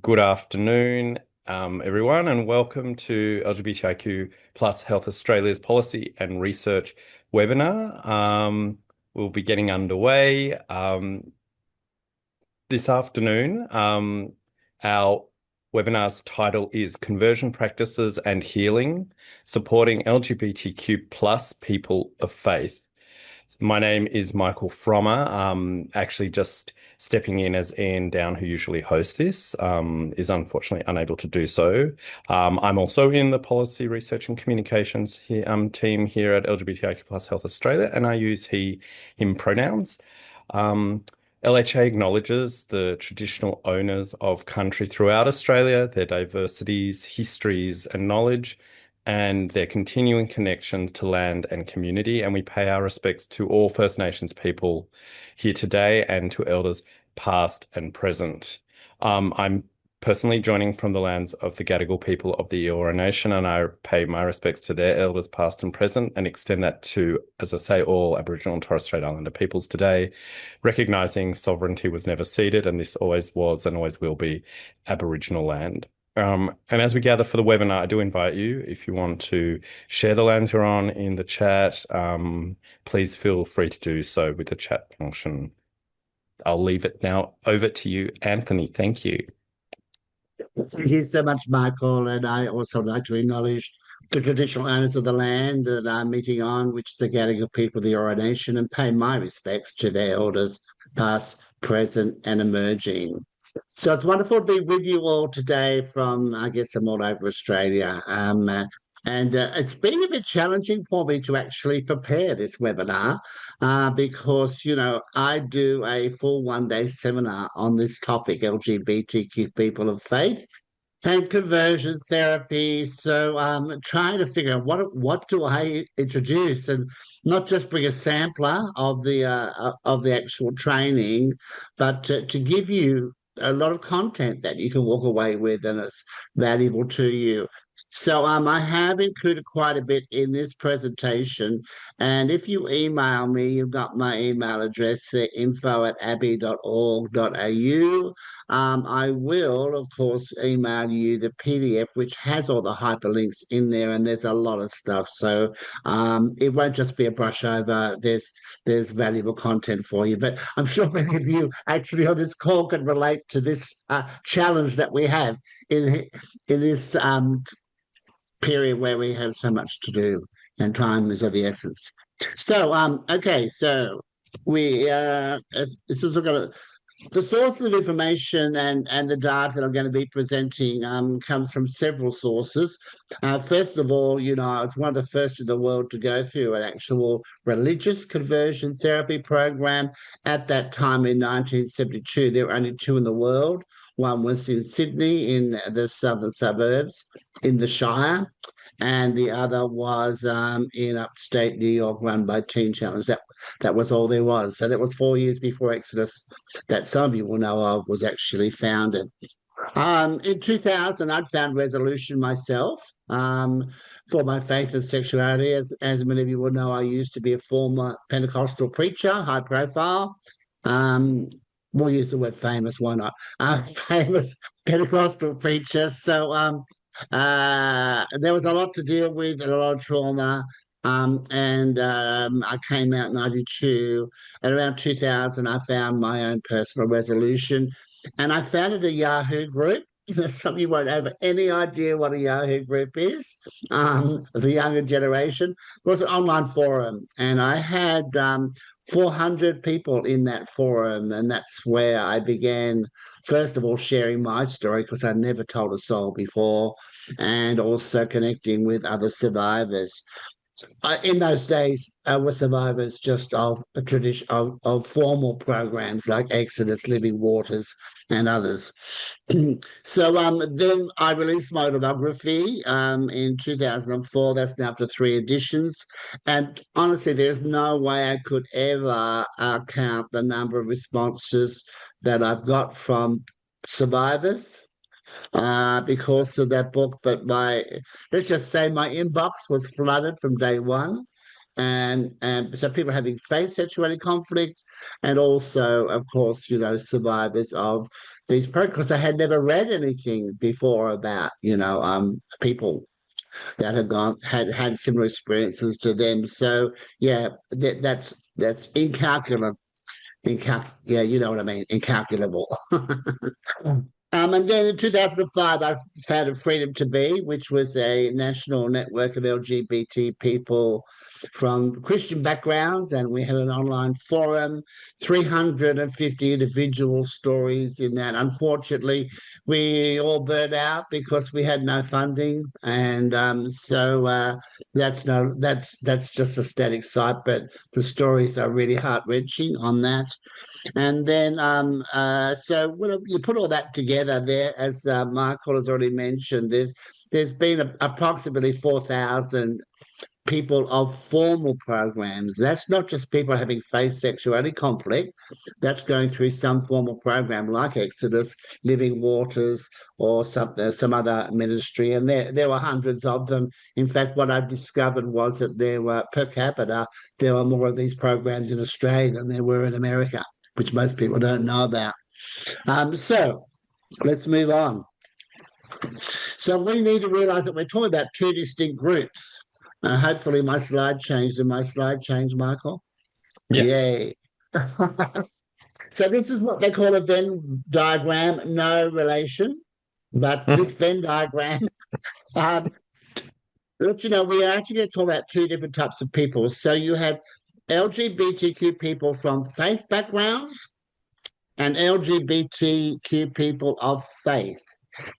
Good afternoon, everyone, and welcome to LGBTIQ plus Health Australia's Policy and Research webinar. We'll be getting underway this afternoon. Our webinar's title is Conversion Practices and Healing, Supporting LGBTQ plus People of Faith. My name is Michael Frommer. Actually just stepping in as Ian Down, who usually hosts this, is unfortunately unable to do so. I'm also in the Policy Research and Communications team here at LGBTIQ plus Health Australia, and I use he, him pronouns. LHA acknowledges the traditional owners of country throughout Australia, their diversities, histories, and knowledge, and their continuing connections to land and community. And we pay our respects to all First Nations people here today and to elders past and present. I'm personally joining from the lands of the Gadigal people of the Eora Nation, and I pay my respects to their elders past and present and extend that to, as I say, all Aboriginal and Torres Strait Islander peoples today, recognising sovereignty was never ceded, and this always was and always will be Aboriginal land. And as we gather for the webinar, I do invite you, if you want to share the lands you're on in the chat, please feel free to do so with the chat function. I'll leave it now over to you, Anthony. Thank you. Thank you so much, Michael. And I also like to acknowledge the traditional owners of the land that I'm meeting on, which is the Gadigal people of the Eora Nation, and pay my respects to their elders, past, present, and emerging. So it's wonderful to be with you all today from, I guess, I'm all over Australia. And it's been a bit challenging for me to actually prepare this webinar because, I do a full one-day seminar on this topic, LGBTQ people of faith and conversion therapy. So trying to figure out what do I introduce, and not just bring a sampler of the actual training, but to give you a lot of content that you can walk away with and it's valuable to you. So I have included quite a bit in this presentation. And if you email me, you've got my email address there, info@abbey.org.au. I will, of course, email you the PDF, which has all the hyperlinks in there, and there's a lot of stuff. So it won't just be a brush over. There's valuable content for you. But I'm sure many of you actually on this call can relate to this challenge that we have in this period where we have so much to do and time is of the essence. So, okay, so this is going to the source of information and the data that I'm going to be presenting comes from several sources. First of all, I was one of the first in the world to go through an actual religious conversion therapy program. At that time in 1972, there were only two in the world. One was in Sydney, in the southern suburbs, in the Shire, and the other was in upstate New York, run by Teen Challenge. That was all there was. So that was 4 years before Exodus, that some of you will know of, was actually founded. In 2000, I'd found resolution myself for my faith and sexuality. As many of you will know, I used to be a former Pentecostal preacher, high profile. We'll use the word famous, why not? Famous Pentecostal preacher. So there was a lot to deal with and a lot of trauma. And I came out in 92. At around 2000, I found my own personal resolution. And I founded a Yahoo group. Some of you won't have any idea what a Yahoo group is. The younger generation. It was an online forum. And I had 400 people in that forum. And that's where I began, first of all, sharing my story because I never told a soul before, and also connecting with other survivors. In those days, were survivors just of a tradition of formal programs like Exodus, Living Waters, and others. So then I released my autobiography in 2004. That's now after 3 editions. And honestly, there's no way I could ever count the number of responses that I've got from survivors because of that book. But let's just say my inbox was flooded from day one. and so people having faced sexuality conflict, and also, of course, survivors of these programs, because I had never read anything before about, people that had had similar experiences to them. So yeah, that's incalculable. Yeah, you know what I mean, incalculable. And then in 2005, I founded Freedom to Be, which was a national network of LGBT people from Christian backgrounds. And we had an online forum, 350 individual stories in that. Unfortunately, we all burned out because we had no funding. And that's just a static site, but the stories are really heart-wrenching on that. And then, so when you put all that together there, as Michael has already mentioned, there's been approximately 4,000 people of formal programs. That's not just people having faced sexuality conflict. That's going through some formal program like Exodus, Living Waters, or some other ministry. And there were hundreds of them. In fact, what I've discovered was that there were per capita, there were more of these programs in Australia than there were in America, which most people don't know about. So let's move on. So we need to realize that we're talking about two distinct groups. Hopefully my slide changed. Did my slide change, Michael? Yes. Yay. So this is what they call a Venn diagram, no relation. But this Venn diagram, um, we are actually going to talk about two different types of people. So you have LGBTQ people from faith backgrounds and LGBTQ people of faith.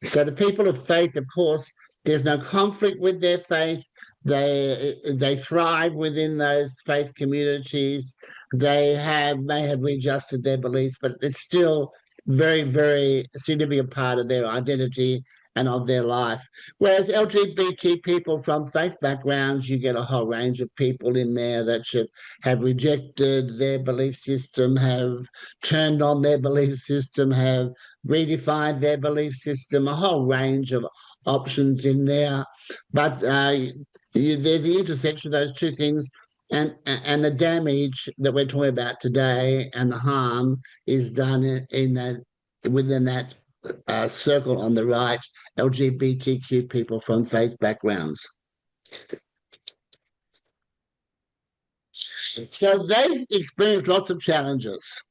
So the people of faith, of course, there's no conflict with their faith. They thrive within those faith communities. May have readjusted their beliefs, but it's still very, very significant part of their identity and of their life. Whereas LGBT people from faith backgrounds, you get a whole range of people in there that should have rejected their belief system, have turned on their belief system, have redefined their belief system, a whole range of options in there. But there's the intersection of those two things, and the damage that we're talking about today and the harm is done in that within that circle on the right, LGBTQ people from faith backgrounds. So they've experienced lots of challenges.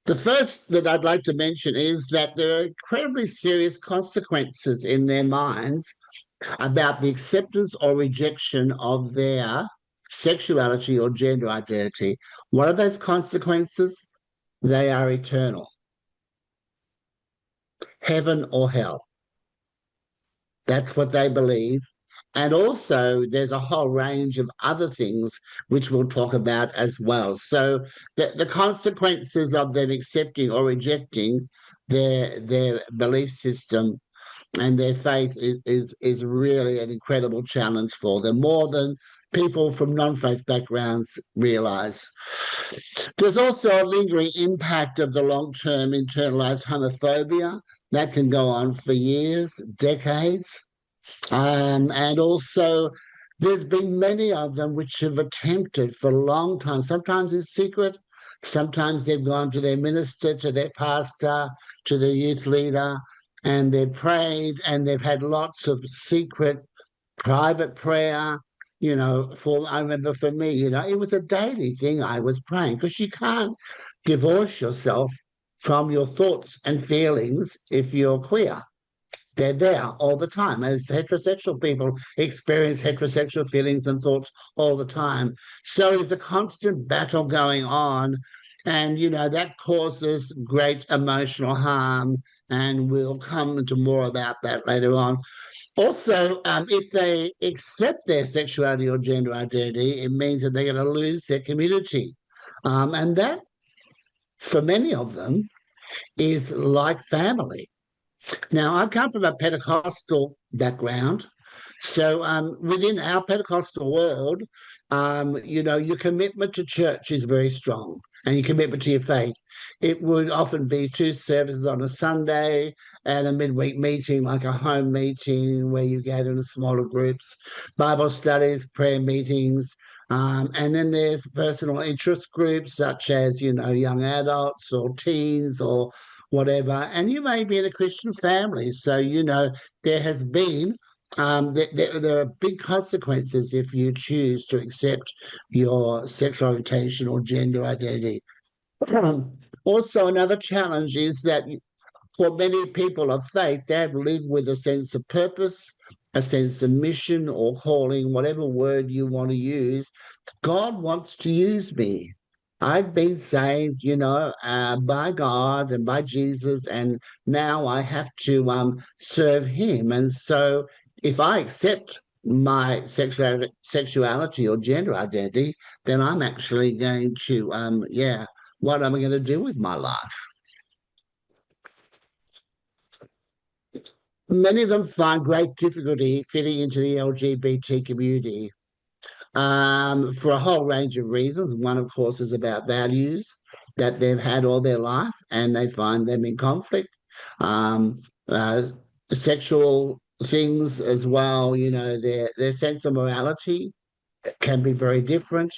The first that I'd like to mention is that there are incredibly serious consequences in their minds about the acceptance or rejection of their sexuality or gender identity. What are those consequences? They are eternal. Heaven or hell. That's what they believe. And also, there's a whole range of other things which we'll talk about as well. So, the consequences of them accepting or rejecting their belief system and their faith is really an incredible challenge for them, more than people from non-faith backgrounds realize. There's also a lingering impact of the long-term internalized homophobia that can go on for years, decades. And also, there's been many of them which have attempted for a long time, sometimes in secret, sometimes they've gone to their minister, to their pastor, to their youth leader, and they've prayed, and they've had lots of secret, private prayer. I remember for me, it was a daily thing I was praying, because you can't divorce yourself from your thoughts and feelings if you're queer. They're there all the time. As heterosexual people experience heterosexual feelings and thoughts all the time. So there's a constant battle going on. And, that causes great emotional harm. And we'll come into more about that later on. Also, if they accept their sexuality or gender identity, it means that they're going to lose their community. And that, for many of them, is like family. Now, I come from a Pentecostal background. So within our Pentecostal world, your commitment to church is very strong, and your commitment to your faith. It would often be two services on a Sunday and a midweek meeting, like a home meeting where you gather in smaller groups, Bible studies, prayer meetings, And then there's personal interest groups such as, young adults or teens or whatever. And you may be in a Christian family. So, there has been, there are big consequences if you choose to accept your sexual orientation or gender identity. Also, another challenge is that for many people of faith, they have lived with a sense of purpose, a sense of mission or calling, whatever word you want to use. God wants to use me. I've been saved, by God and by Jesus, and now I have to serve Him. And so, if I accept my sexuality or gender identity, then I'm actually going to, what am I going to do with my life? Many of them find great difficulty fitting into the LGBT community for a whole range of reasons. One, of course, is about values that they've had all their life and they find them in conflict. Um, uh, Sexual things as well, their sense of morality can be very different.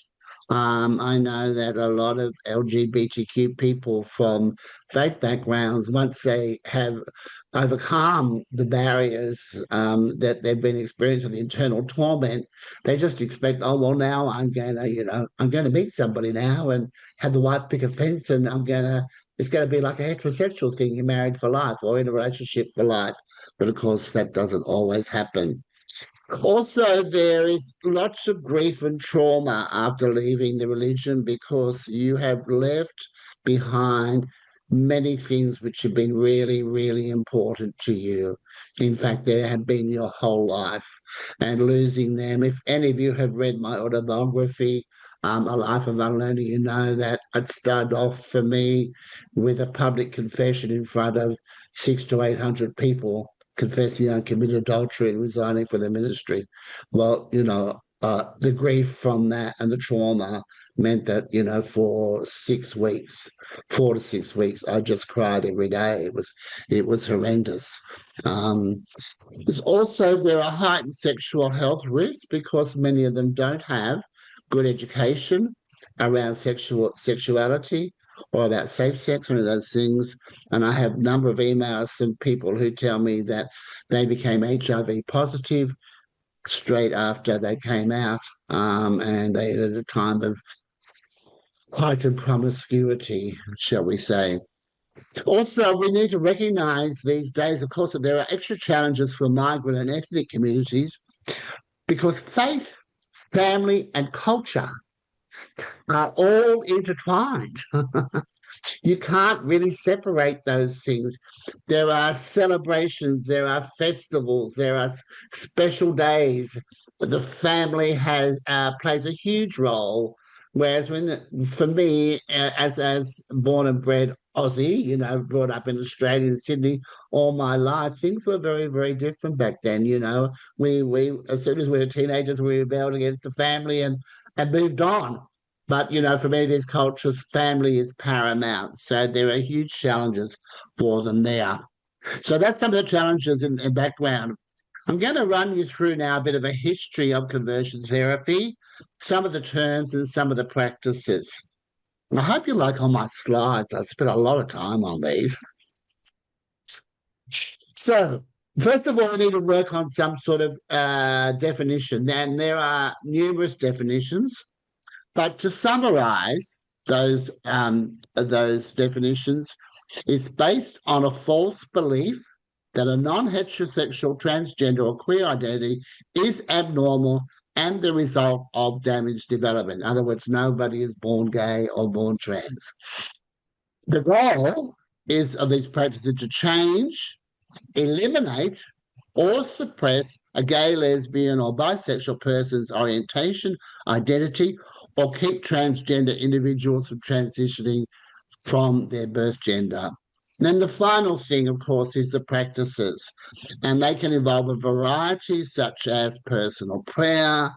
I know that a lot of LGBTQ people from faith backgrounds, once they have overcome the barriers that they've been experiencing, the internal torment, they just expect, oh well, now I'm going to meet somebody now and have the wife pick a fence, and it's going to be like a heterosexual thing. You're married for life or in a relationship for life, but of course that doesn't always happen. Also, there is lots of grief and trauma after leaving the religion because you have left behind many things which have been really, really important to you. In fact, they have been your whole life, and losing them. If any of you have read my autobiography, A Life of Unlearning, you know that it started off for me with a public confession in front of 600 to 800 people confessing I committed adultery and resigning from the ministry. Well, the grief from that and the trauma meant that, for 6 weeks, 4 to 6 weeks, I just cried every day. It was horrendous. There's also there are heightened sexual health risks because many of them don't have good education around sexuality or about safe sex, one of those things. And I have a number of emails from people who tell me that they became HIV positive straight after they came out, and they at a time of heightened promiscuity, shall we say. Also, we need to recognise these days, of course, that there are extra challenges for migrant and ethnic communities because faith, family, and culture are all intertwined. You can't really separate those things. There are celebrations, there are festivals, there are special days. The family has plays a huge role. Whereas for me, as born and bred Aussie, brought up in Australia and Sydney all my life, things were very, very different back then. We as soon as we were teenagers, we rebelled against the family and moved on. But, for many of these cultures, family is paramount. So there are huge challenges for them there. So that's some of the challenges in background. I'm going to run you through now a bit of a history of conversion therapy, some of the terms and some of the practices. I hope you like all my slides. I spent a lot of time on these. So, first of all, we need to work on some sort of definition. And there are numerous definitions. But to summarize those definitions, it's based on a false belief that a non-heterosexual, transgender, or queer identity is abnormal and the result of damaged development. In other words, nobody is born gay or born trans. The goal of these practices to change, eliminate, or suppress a gay, lesbian, or bisexual person's orientation, identity, or keep transgender individuals from transitioning from their birth gender. And then the final thing, of course, is the practices. And they can involve a variety, such as personal prayer,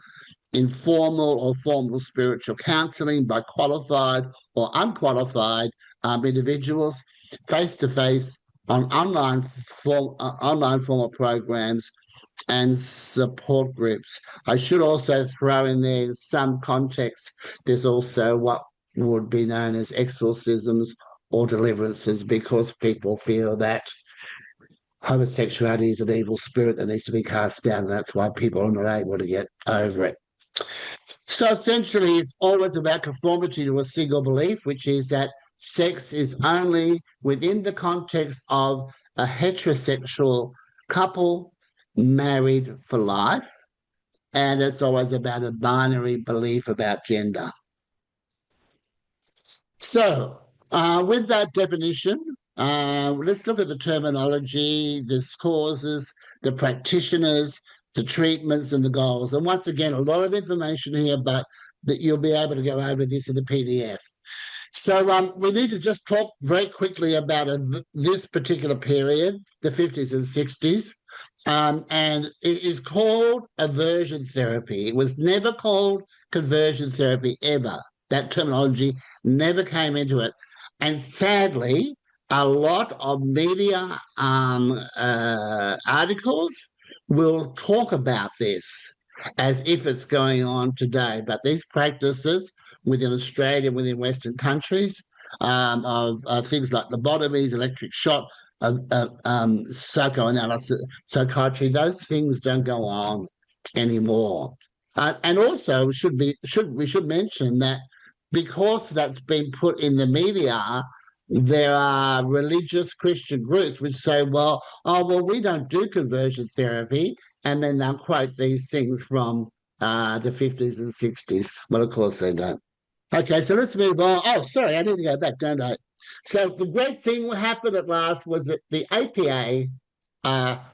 informal or formal spiritual counseling by qualified or unqualified individuals, face-to-face on online formal programs, and support groups. I should also throw in there in some context, there's also what would be known as exorcisms or deliverances because people feel that homosexuality is an evil spirit that needs to be cast down. And that's why people are not able to get over it. So essentially, it's always about conformity to a single belief, which is that sex is only within the context of a heterosexual couple married for life. And it's always about a binary belief about gender. So, with that definition, let's look at the terminology, the causes, the practitioners, the treatments, and the goals. And once again, a lot of information here, but that you'll be able to go over this in the PDF. So we need to just talk very quickly about this particular period, the 50s and 60s. And it is called aversion therapy. It was never called conversion therapy ever. That terminology never came into it. And sadly, a lot of media articles will talk about this as if it's going on today. But these practices within Australia, within Western countries, of things like lobotomies, electric shock, psychoanalysis, psychiatry, those things don't go on anymore. And also, we should mention that because that's been put in the media, there are religious Christian groups which say, well, we don't do conversion therapy, and then they'll quote these things from the 50s and 60s. Well, of course they don't. Okay, so let's move on. Oh, sorry, I need to go back, don't I? So the great thing what happened at last was that the APA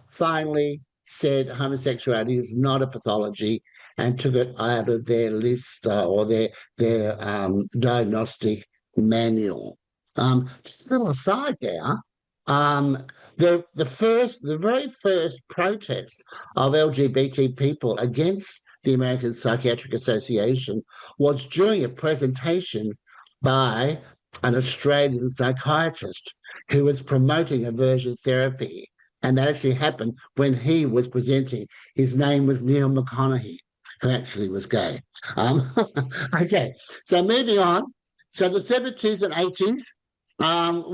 finally said homosexuality is not a pathology and took it out of their list or their diagnostic manual. Just a little aside there. The very first protest of LGBT people against the American Psychiatric Association was during a presentation by an Australian psychiatrist who was promoting aversion therapy. And that actually happened when he was presenting. His name was Neil McConaughey, who actually was gay. Okay, so moving on. So the 70s and 80s,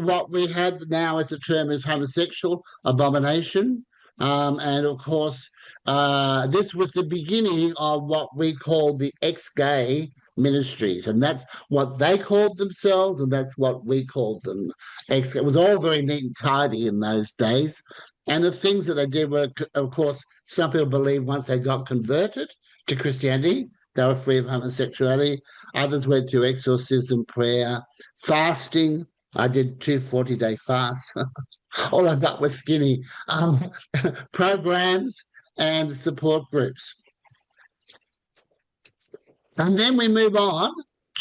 what we have now as a term is homosexual abomination. And of course, this was the beginning of what we call the ex-gay ministries, and that's what they called themselves, and that's what we called them. It was all very neat and tidy in those days. And the things that they did were, of course, some people believe once they got converted to Christianity, they were free of homosexuality. Others went through exorcism, prayer, fasting. I did 2 40-day fasts. All I got was skinny. Programs and support groups. And then we move on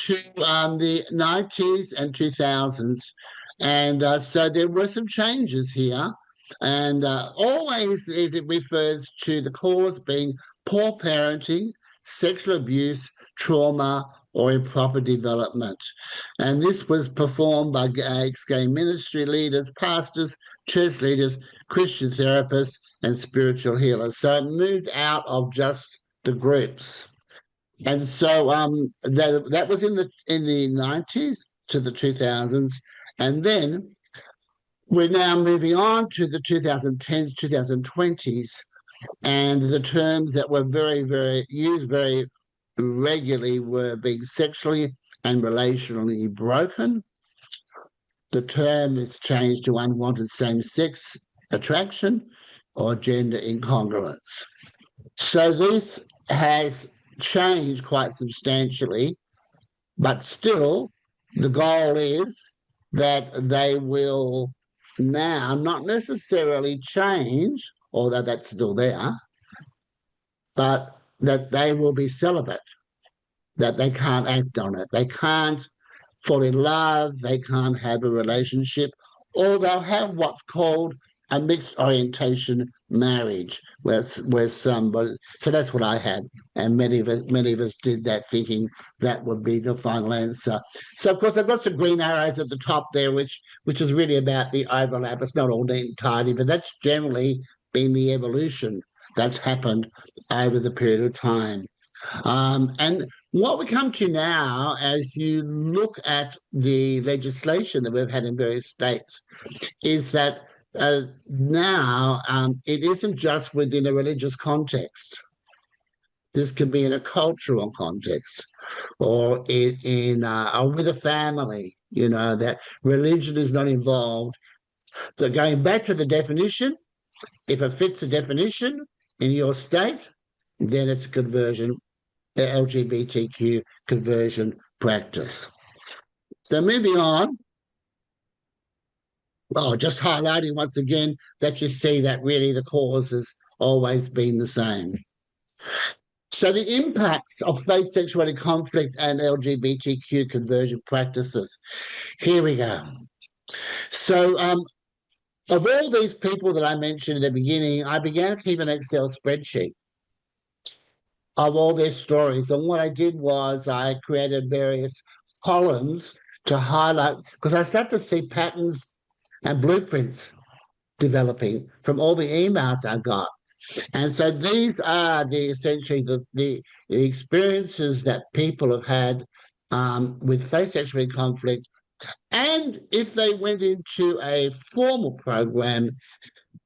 to the 90s and 2000s. And so there were some changes here. And always it refers to the cause being poor parenting, sexual abuse, trauma, or improper development. And this was performed by ex-gay ministry leaders, pastors, church leaders, Christian therapists, and spiritual healers. So it moved out of just the groups. And so that was in the 90s to the 2000s. And then we're now moving on to the 2010s, 2020s, and the terms that were very used very regularly were being sexually and relationally broken. The term is changed to unwanted same-sex attraction or gender incongruence. So this has changed quite substantially, but still the goal is that they will now not necessarily change, although that's still there, but that they will be celibate, that they can't act on it. They can't fall in love, they can't have a relationship, or they'll have what's called a mixed orientation marriage, where somebody. So that's what I had, and many of us did that, thinking that would be the final answer. So of course I've got some green arrows at the top there, which is really about the overlap. It's not all neat and tidy, but that's generally been the evolution that's happened over the period of time. And what we come to now, as you look at the legislation that we've had in various states, is that now it isn't just within a religious context. This can be in a cultural context or or with a family, that religion is not involved. So going back to the definition, if it fits the definition in your state, then it's a conversion, LGBTQ conversion practice. So moving on, just highlighting once again that you see that really the cause has always been the same. So the impacts of faith sexuality conflict and LGBTQ conversion practices. Here we go. So of all these people that I mentioned at the beginning, I began to keep an Excel spreadsheet of all their stories. And what I did was I created various columns to highlight, because I started to see patterns and blueprints developing from all the emails I got. And so these are essentially the experiences that people have had with faith sexuality conflict. And if they went into a formal program,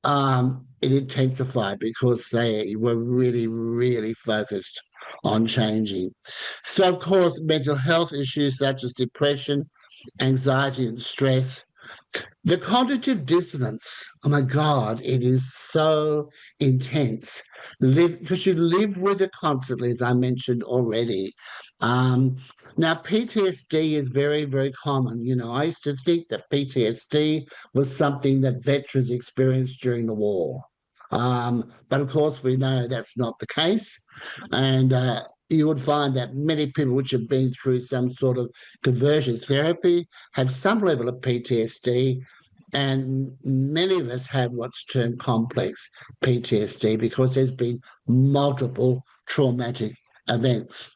it intensified because they were really, really focused on changing. So, of course, mental health issues such as depression, anxiety, and stress, the cognitive dissonance, oh my God, it is so intense. Because you live with it constantly, as I mentioned already. Um, Now, PTSD is very, very common. I used to think that PTSD was something that veterans experienced during the war. But of course, we know that's not the case. And you would find that many people which have been through some sort of conversion therapy have some level of PTSD, and many of us have what's termed complex PTSD because there's been multiple traumatic events.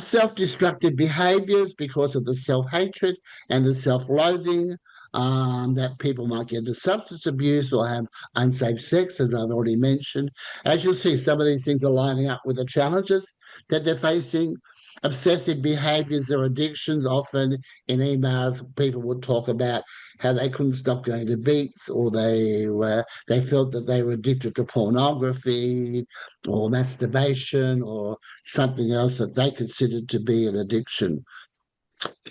Self-destructive behaviors because of the self-hatred and the self-loathing, that people might get into substance abuse or have unsafe sex, as I've already mentioned. As you'll see, some of these things are lining up with the challenges that they're facing. Obsessive behaviors or addictions, often in emails, people would talk about how they couldn't stop going to beats, or they felt that they were addicted to pornography or masturbation or something else that they considered to be an addiction.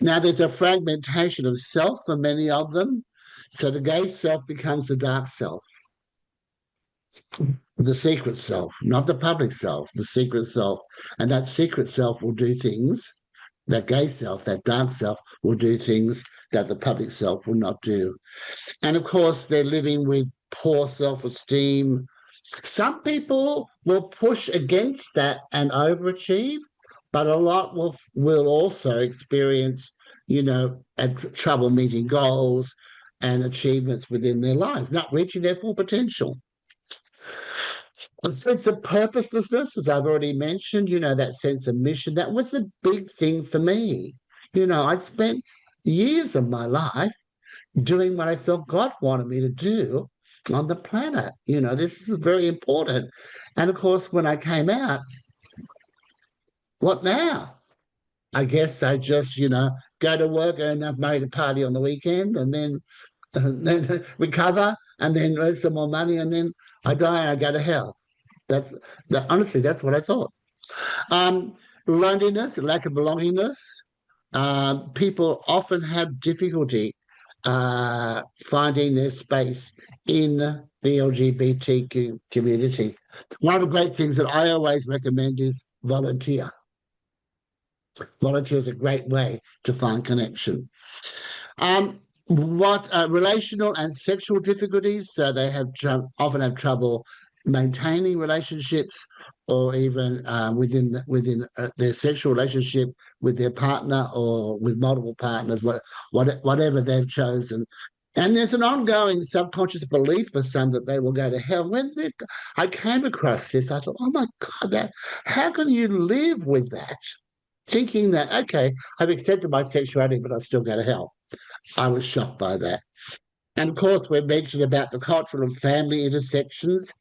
Now, there's a fragmentation of self for many of them. So the gay self becomes the dark self, the secret self, not the public self, the secret self. And that secret self will do things, that gay self, that dark self will do things that the public self will not do. And of course, they're living with poor self esteem. Some people will push against that and overachieve, but a lot will also experience, trouble meeting goals and achievements within their lives, not reaching their full potential. A sense of purposelessness, as I've already mentioned, that sense of mission, that was the big thing for me. I spent years of my life doing what I felt God wanted me to do on the planet. This is very important. And of course, when I came out, what now? I guess I just, go to work, earn enough money to party on the weekend, and then recover, and then earn some more money, and then I die and I go to hell. Honestly, that's what I thought. Um, Loneliness, lack of belongingness. People often have difficulty finding their space in the LGBTQ community. One of the great things that I always recommend is volunteer. Volunteer is a great way to find connection. What relational and sexual difficulties? So they often have trouble maintaining relationships, or even within their sexual relationship with their partner or with multiple partners, whatever they've chosen. And there's an ongoing subconscious belief for some that they will go to hell. I came across this, I thought, oh my God, how can you live with that? Thinking that, okay, I've accepted my sexuality, but I still go to hell. I was shocked by that. And of course, we mentioned about the cultural and family intersections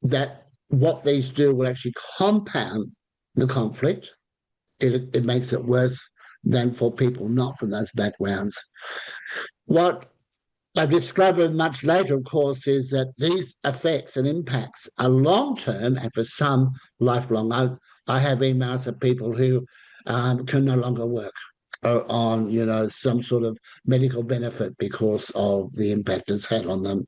that what these do will actually compound the conflict. It makes it worse than for people not from those backgrounds. What I've discovered much later, of course, is that these effects and impacts are long term and for some lifelong. I have emails of people who can no longer work on, some sort of medical benefit because of the impact it's had on them.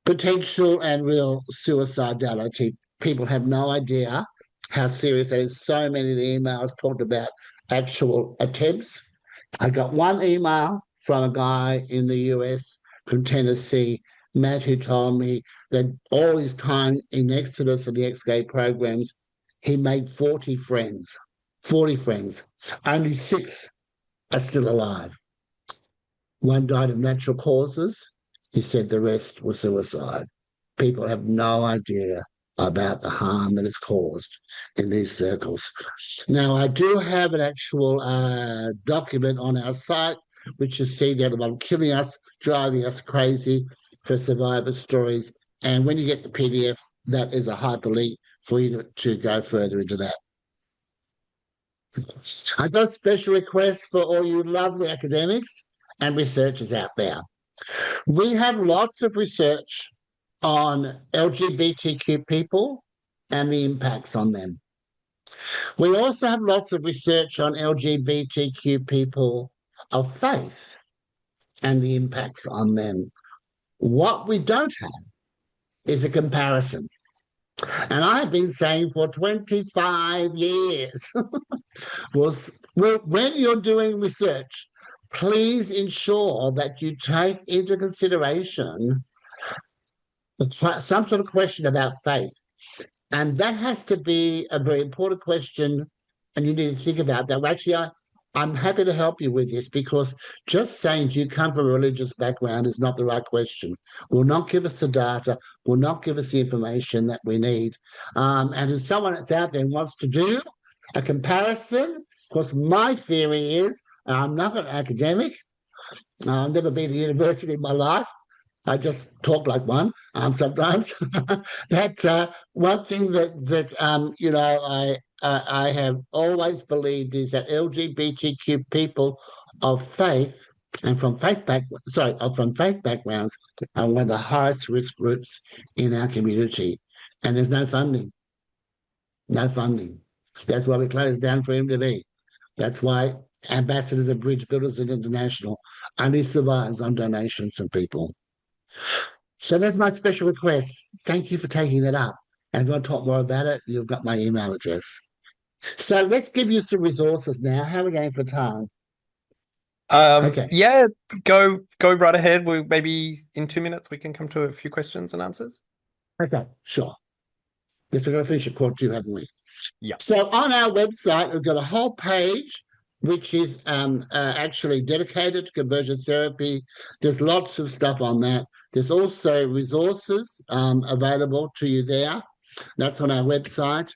Potential and real suicidality. People have no idea how serious that is. So many of the emails talked about actual attempts. I got one email from a guy in the US from Tennessee, Matt, who told me that all his time in Exodus and the ex-gay programs, he made 40 friends. 40 friends. Only six are still alive. One died of natural causes. He said the rest was suicide. People have no idea about the harm that is caused in these circles. Now, I do have an actual document on our site, which you see the other one, Killing Us, Driving Us Crazy for Survivor Stories. And when you get the PDF, that is a hyperlink for you to go further into that. I've got a special request for all you lovely academics and researchers out there. We have lots of research on LGBTQ people and the impacts on them. We also have lots of research on LGBTQ people of faith and the impacts on them. What we don't have is a comparison. And I've been saying for 25 years, when you're doing research, please ensure that you take into consideration some sort of question about faith. And that has to be a very important question. And you need to think about that. Well, actually, I'm happy to help you with this because just saying, do you come from a religious background is not the right question. Will not give us the data, will not give us the information that we need. And if someone that's out there wants to do a comparison, of course, my theory is I'm not an academic. I've never been to university in my life. I just talk like one sometimes. That one thing that I have always believed is that LGBTQ people of faith and from faith backgrounds are one of the highest risk groups in our community, and there's no funding, no funding. That's why we closed down for him to be. That's why Ambassadors of Bridge Builders and International only survives on donations from people. So that's my special request. Thank you for taking that up. And if you want to talk more about it, you've got my email address. So let's give you some resources now. How are we going for time? Okay. Yeah, go right ahead. We maybe in 2 minutes we can come to a few questions and answers. Okay, sure. Guess we're going to finish at quarter two, haven't we? Yeah. So on our website, we've got a whole page which is actually dedicated to conversion therapy. There's lots of stuff on that. There's also resources available to you there. That's on our website.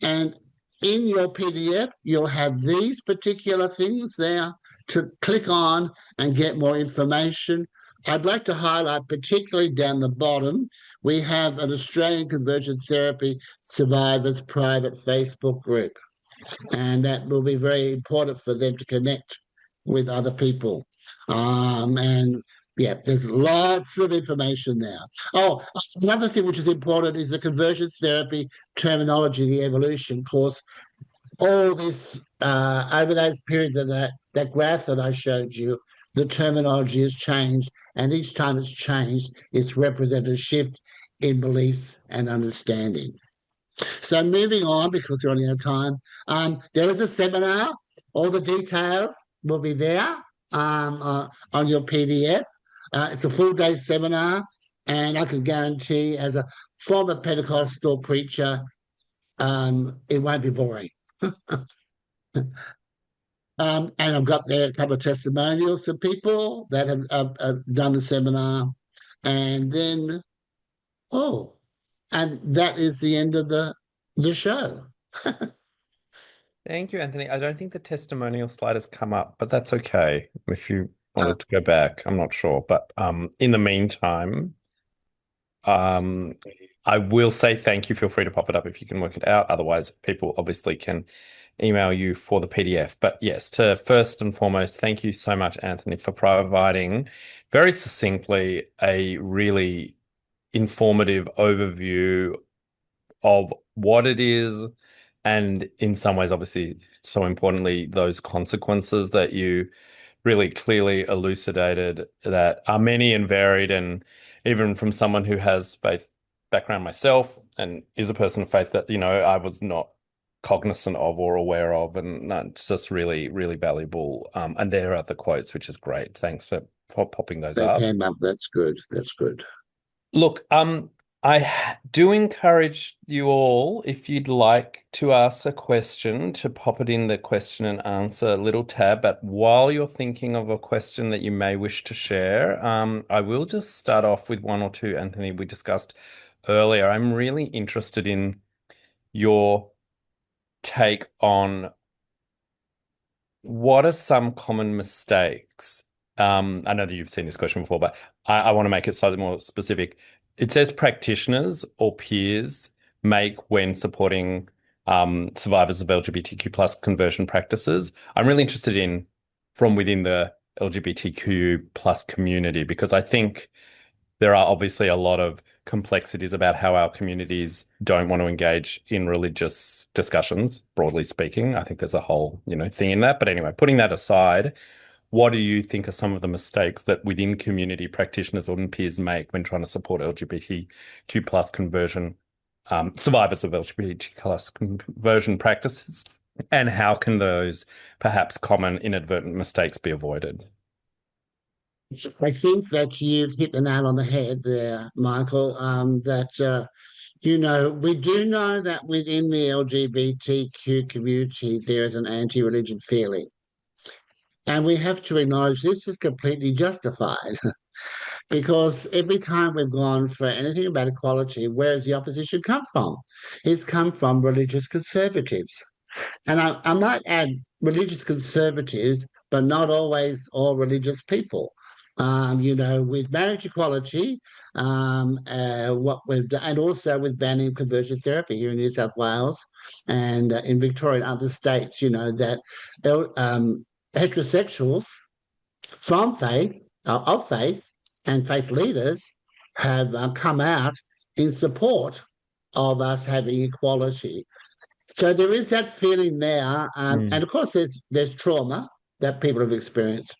And in your PDF, you'll have these particular things there to click on and get more information. I'd like to highlight, particularly down the bottom, we have an Australian Conversion Therapy Survivors private Facebook group, and that will be very important for them to connect with other people. And yeah, there's lots of information there. Oh, another thing which is important is the conversion therapy terminology, the evolution course. All this over those periods of that graph that I showed you, the terminology has changed, and each time it's changed, it's represented a shift in beliefs and understanding. So moving on, because we're running out of time, there is a seminar. All the details will be there on your PDF. It's a full day seminar, and I can guarantee, as a former Pentecostal preacher, it won't be boring. And I've got there a couple of testimonials of people that have done the seminar. And then, and that is the end of the show. Thank you, Anthony. I don't think the testimonial slide has come up, but that's okay. If you wanted to go back, I'm not sure. But in the meantime, Um, I will say thank you. Feel free to pop it up if you can work it out. Otherwise, people obviously can email you for the PDF. But yes, to first and foremost, thank you so much, Anthony, for providing very succinctly a really informative overview of what it is, and in some ways, obviously, so importantly, those consequences that you really clearly elucidated that are many and varied. And even from someone who has faith background myself and is a person of faith that, I was not cognizant of or aware of. And it's just really, really valuable. And there are the quotes, which is great. Thanks for popping those They up. came up. That's good. That's good. Look, do encourage you all, if you'd like to ask a question, to pop it in the question and answer little tab. But while you're thinking of a question that you may wish to share, I will just start off with one or two, Anthony, we discussed earlier. I'm really interested in your take on what are some common mistakes? I know that you've seen this question before, but I want to make it slightly more specific. It says practitioners or peers make when supporting survivors of LGBTQ plus conversion practices. I'm really interested in from within the LGBTQ plus community, because I think there are obviously a lot of complexities about how our communities don't want to engage in religious discussions, broadly speaking. I think there's a whole, thing in that. But anyway, putting that aside, what do you think are some of the mistakes that within community practitioners or peers make when trying to support LGBTQ plus conversion, survivors of LGBTQ plus conversion practices? And how can those perhaps common inadvertent mistakes be avoided? I think that you've hit the nail on the head there, Michael. We do know that within the LGBTQ community, there is an anti-religion feeling. And we have to acknowledge this is completely justified because every time we've gone for anything about equality, where has the opposition come from? It's come from religious conservatives. And I might add religious conservatives, but not always all religious people. With marriage equality, what we've done, and also with banning conversion therapy here in New South Wales and in Victoria and other states, that heterosexuals from faith, of faith, and faith leaders have come out in support of us having equality. So there is that feeling there, and Mm. of course there's trauma that people have experienced.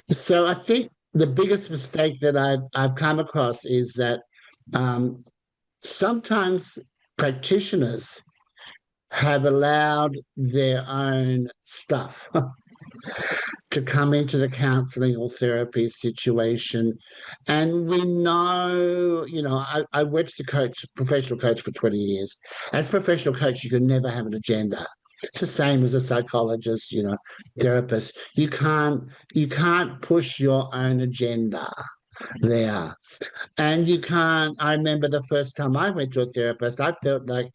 So I think the biggest mistake that I've come across is that um, sometimes practitioners have allowed their own stuff to come into the counseling or therapy situation. And we know, I worked as a coach, professional coach for 20 years. As a professional coach, you can never have an agenda. It's the same as a psychologist, therapist. You can't push your own agenda there. And you can't, I remember the first time I went to a therapist, I felt like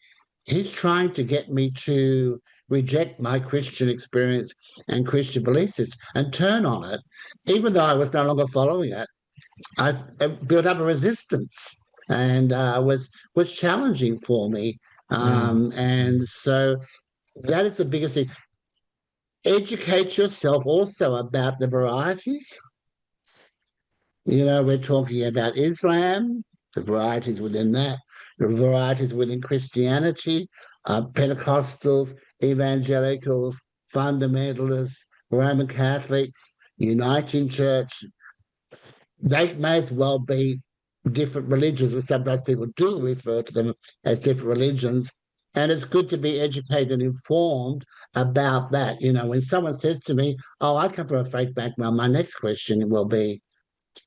he's trying to get me to reject my Christian experience and Christian belief system and turn on it, even though I was no longer following it. I built up a resistance and was challenging for me. Mm. And Mm. so that is the biggest thing. Educate yourself also about the varieties. We're talking about Islam, the varieties within that, the varieties within Christianity, Pentecostals, evangelicals, fundamentalists, Roman Catholics, Uniting Church. They may as well be different religions, and sometimes people do refer to them as different religions. And it's good to be educated and informed about that. When someone says to me, "Oh, I come from a faith background," my next question will be,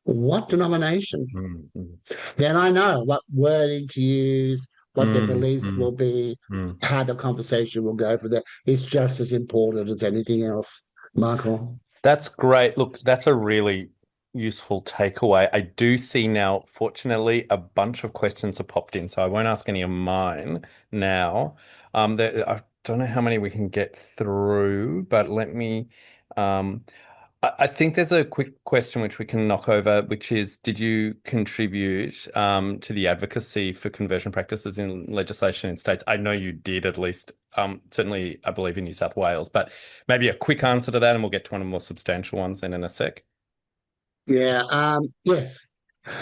what denomination? Mm. Mm. Then I know what wording to use, what their Mm. beliefs Mm. will be, Mm. how the conversation will go for that. It's just as important as anything else, Michael. That's great. Look, that's a really useful takeaway. I do see now, fortunately, a bunch of questions have popped in, so I won't ask any of mine now. I don't know how many we can get through, but let me. Um, I think there's a quick question which we can knock over, which is, did you contribute to the advocacy for conversion practices in legislation in states? I know you did at least, certainly I believe in New South Wales, but maybe a quick answer to that and we'll get to one of the more substantial ones then in a sec. Yeah, yes.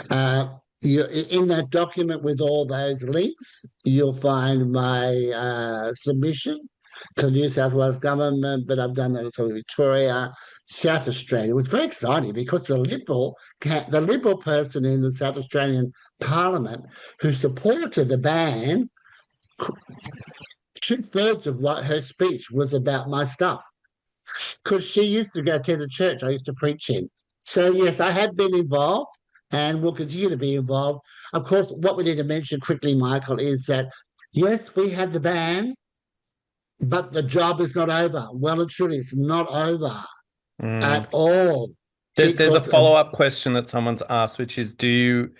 In that document with all those links, you'll find my submission to the New South Wales government, but I've done that also with Victoria, South Australia. It was very exciting because the Liberal person in the South Australian Parliament who supported the ban, two-thirds of what her speech was about my stuff because she used to go to the church I used to preach in. So, yes, I have been involved and will continue to be involved. Of course, what we need to mention quickly, Michael, is that yes, we had the ban, but the job is not over. Well and truly, it's not over Mm. at all There's a because of follow-up question that someone's asked, which is, do you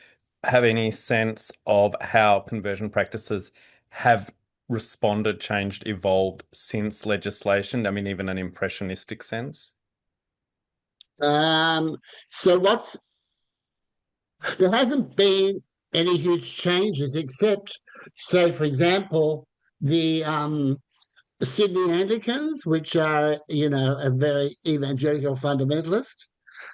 have any sense of how conversion practices have responded, changed, evolved since legislation? I mean, even an impressionistic sense. um so what's there hasn't been any huge changes except say for example the Sydney Anglicans, which are, a very evangelical fundamentalist.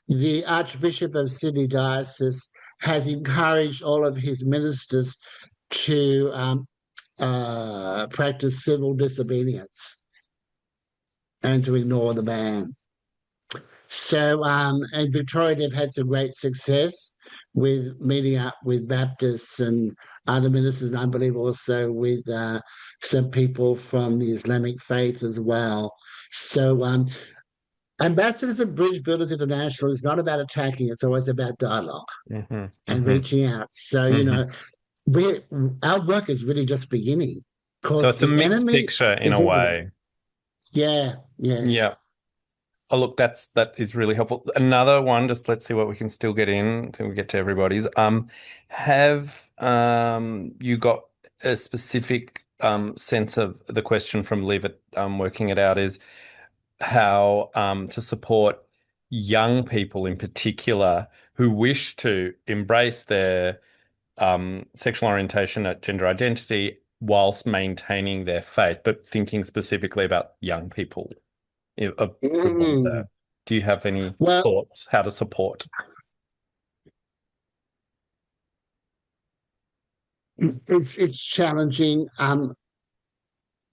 The Archbishop of Sydney Diocese has encouraged all of his ministers to practice civil disobedience and to ignore the ban. So, in Victoria, they've had some great success with meeting up with Baptists and other ministers, and I believe also with some people from the Islamic faith as well. So, Ambassadors and Bridge Builders International is not about attacking, it's always about dialogue Hmm. and Hmm. reaching out. So, Hmm. we our work is really just beginning So because it's a the mixed enemy picture in is a everywhere. way. Yeah, yes. Yeah. Oh, look, that is really helpful. Another one, just let's see what we can still get in until we get to everybody's. Have you got a specific sense of the question from Leave It working it out is how to support young people in particular who wish to embrace their sexual orientation, gender identity, whilst maintaining their faith, but thinking specifically about young people who want that. Mm. Do you have any Well, thoughts how to support? it's challenging,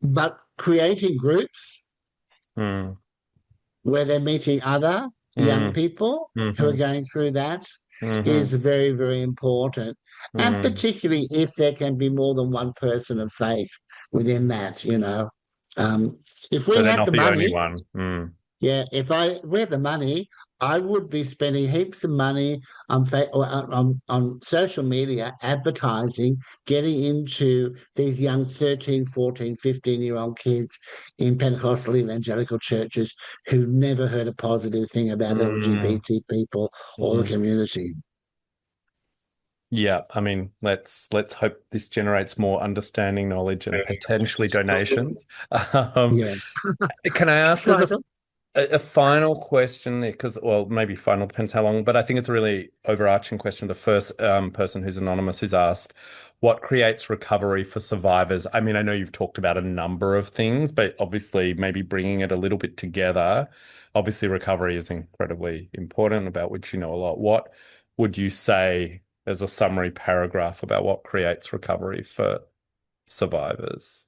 but creating groups Mm, where they're meeting other young mm, people who are mm-hmm, going through that mm-hmm, is very, very important. And mm. particularly if there can be more than one person of faith within that. Um, if So we they're had not the the only money, one. Mm, yeah, if I we the money, I would be spending heaps of money on social media advertising, getting into these young 13, 14, 15-year-old kids in Pentecostal evangelical churches who've never heard a positive thing about mm, LGBT people or the mm. community. Yeah, I mean, let's hope this generates more understanding, knowledge, and potentially donations. Um, Yeah. can I ask as Michael? a final question, because, well, maybe final depends how long, but I think it's a really overarching question. The first person who's anonymous who's asked, what creates recovery for survivors? I mean, I know you've talked about a number of things, but obviously maybe bringing it a little bit together. Obviously, recovery is incredibly important, about which you know a lot. What would you say as a summary paragraph about what creates recovery for survivors?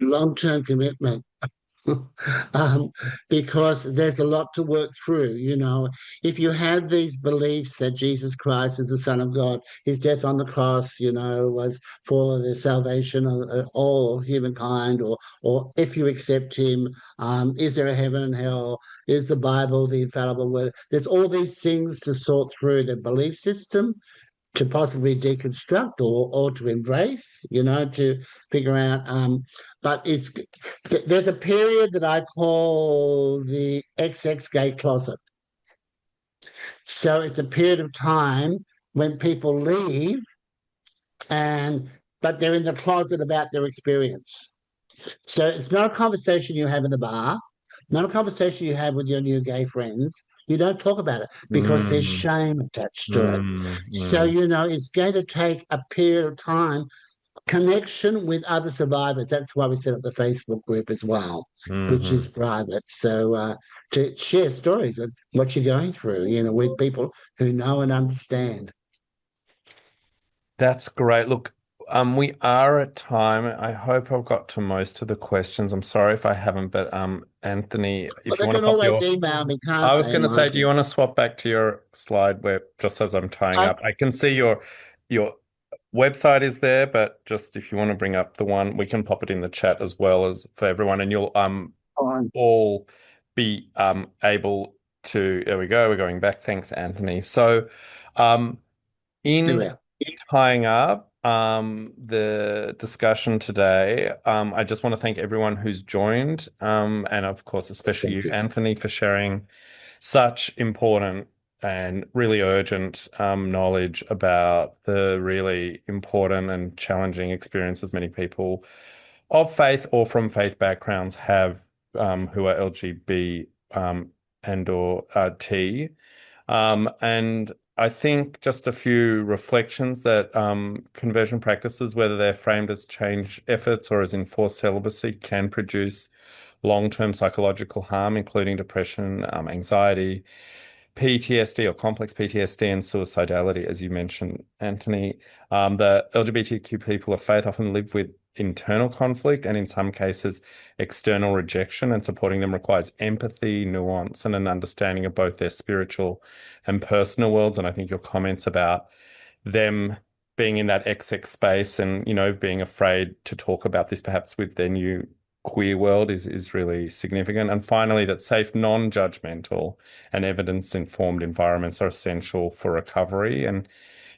Long-term commitment. um, because there's a lot to work through. If you have these beliefs that Jesus Christ is the Son of God, his death on the cross, was for the salvation of all humankind, or if you accept him, is there a heaven and hell? Is the Bible the infallible word? There's all these things to sort through the belief system to possibly deconstruct or to embrace, to figure out. But there's a period that I call the XX gay closet. So it's a period of time when people leave and but they're in the closet about their experience. So it's not a conversation you have in the bar, not a conversation you have with your new gay friends. You don't talk about it because there's Mm, shame attached to it. mm, So, mm, it's going to take a period of time, connection with other survivors. That's why we set up the Facebook group as well, which is mhm. private. So, to share stories of what you're going through, with people who know and understand. That's great. Look, we are at time. I hope I've got to most of the questions. I'm sorry if I haven't, but Anthony, But if you they want to can pop always your email me, can't I was they, going to say, Mike? do you want to swap back to your slide where just as I'm tying I, up, I can see your website is there, but just if you want to bring up the one, we can pop it in the chat as well as for everyone, and you'll I, all be able to. There we go. We're going back. Thanks, Anthony. So, um, there in we are. tying up the discussion today, I just want to thank everyone who's joined, and of course, especially Thank you, you. Anthony, for sharing such important and really urgent knowledge about the really important and challenging experiences many people of faith or from faith backgrounds have who are LGB and or T. And I think just a few reflections that conversion practices, whether they're framed as change efforts or as enforced celibacy, can produce long-term psychological harm, including depression, anxiety, PTSD or complex PTSD, and suicidality, as you mentioned, Anthony. The LGBTQ people of faith often live with internal conflict and, in some cases, external rejection, and supporting them requires empathy, nuance, and an understanding of both their spiritual and personal worlds. And I think your comments about them being in that XX space and, being afraid to talk about this perhaps with their new queer world is really significant. And finally, that safe, non-judgmental and evidence-informed environments are essential for recovery and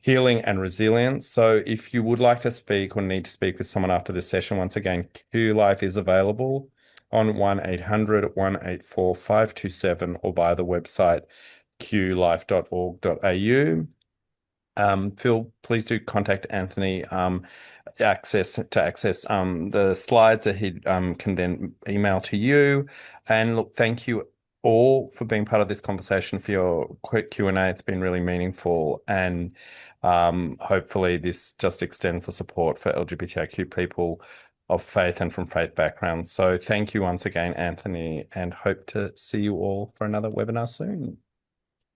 healing and resilience. So if you would like to speak or need to speak with someone after this session, once again, Q Life is available on 1-800-184-527 or via the website qlife.org.au. Phil, please do contact Anthony access the slides that he can then email to you. And look, thank you all for being part of this conversation for your quick Q&A. It's been really meaningful, and hopefully this just extends the support for LGBTIQ people of faith and from faith backgrounds. So thank you once again, Anthony, and hope to see you all for another webinar soon.